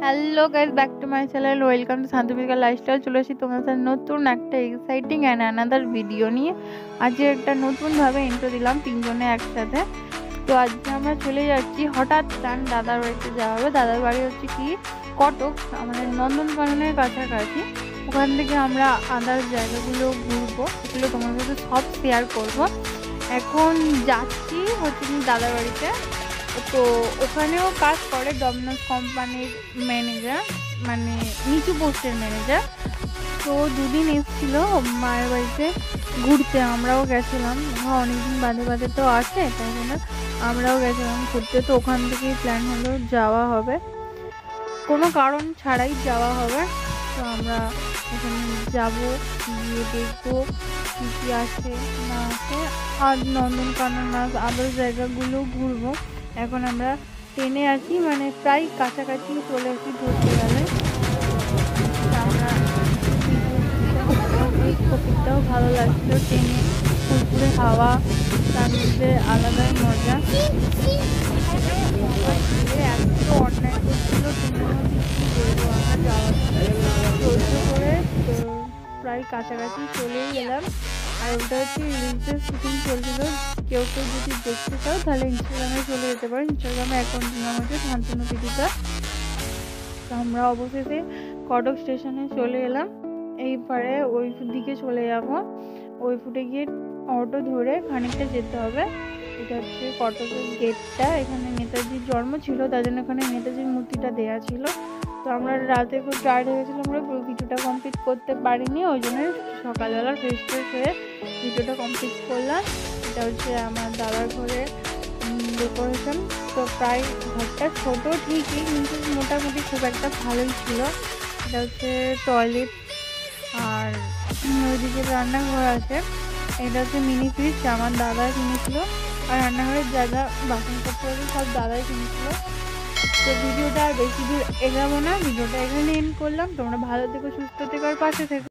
Hello guys, back to my channel. Welcome to Shantamika lifestyle. চলে এসেছি তোমাদের সাথে নতুন একটা এক্সাইটিং অ্যান্ড অ্যানাদার ভিডিও নিয়ে। আজকে একটা নতুনভাবে ইন্ট্রো দিলাম তিনজনে একসাথে। তো আজকে আমরা চলে যাচ্ছি, হঠাৎ প্ল্যান দাদার বাড়িতে যাওয়া হবে। দাদার বাড়ি হচ্ছে কি কটক, আমাদের নন্দনকাননের কাছাকাছি। ওখান থেকে আমরা আদার্স জায়গাগুলো ঘুরবো, এগুলো তোমাদের সাথে সব শেয়ার করব। এখন যাচ্ছি হচ্ছে কি দাদার বাড়িতে। তো ওখানেও কাজ করে ডমিনোস কোম্পানির ম্যানেজার, মানে নিচু পোস্টের ম্যানেজার। তো দুদিন এসেছিল মায়ের বাড়িতে ঘুরতে, আমরাও গেছিলাম। অনেকদিন বাদে বাদে তো আসে, তাই জন্য আমরাও গেছিলাম ঘুরতে। তো ওখান থেকেই প্ল্যান হলো যাওয়া হবে, কোনো কারণ ছাড়াই যাওয়া হবে। তো আমরা ওখানে যাবো, গিয়ে দেখবো কী কী আছে না আছে, আর নন্দনকানন না আদার জায়গাগুলো ঘুরবো। এখন আমরা ট্রেনে আছি, মানে প্রায় কাছাকাছি চলে আসি ধরতে গেলে। আমরা প্রকৃতিটাও ভালো লাগছিল, ট্রেনে ফুরফুরে হাওয়া, তার মধ্যে আলাদাই মজা। এত অন্যায় করছিল ট্রেনের মধ্যে, কী বলবো, আমরা যাওয়ার সহ্য করে তো প্রায় কাছাকাছি চলেই গেলাম। আর ওটা হচ্ছে রিলসের শুটিং চলছিল। কেউ কেউ যদি দেখতে চাও তাহলে ইনস্টাগ্রামে চলে যেতে পারো। ইনস্টাগ্রামে অ্যাকাউন্টের নাম হচ্ছে শান্তনু পিটিকা। তো আমরা অবশেষে কটক স্টেশনে চলে এলাম। এইবারে ওই দিকে চলে যাব, ওই ফুটে গিয়ে অটো ধরে খানিকটা যেতে হবে। এটা হচ্ছে কটকের গেটটা। এখানে নেতাজির জন্ম ছিল, তার জন্য এখানে নেতাজির মূর্তিটা দেওয়া ছিল। তো আমরা রাতে খুব টায়ার্ড হয়ে গেছিলাম, আমরা পুরো ভিডিওটা কমপ্লিট করতে পারিনি, ওই জন্য সকালবেলা ফ্রেশ ফ্রেশ হয়ে ভিডিওটা কমপ্লিট করলাম। এটা হচ্ছে আমার দাদার ঘরের ডেকোরেশন। তো প্রায় ঘরটা ছোটো ঠিকই, কিন্তু মোটামুটি খুব একটা ভালোই ছিল। এটা হচ্ছে টয়লেট, আর ওইদিকে রান্নাঘর আছে। এটা হচ্ছে মিনি ফ্রিজ, আমার দাদা কিনেছিল। আর রান্নাঘরের জায়গা বাসনপত্র সব দাদাই কিনেছিল। তো ভিডিওটা আর বেশি দূর এগাবো না, ভিডিওটা এখানে এন্ড করলাম। তোমরা ভালো থেকো, সুস্থ থেকো, আর পাশে থেকো।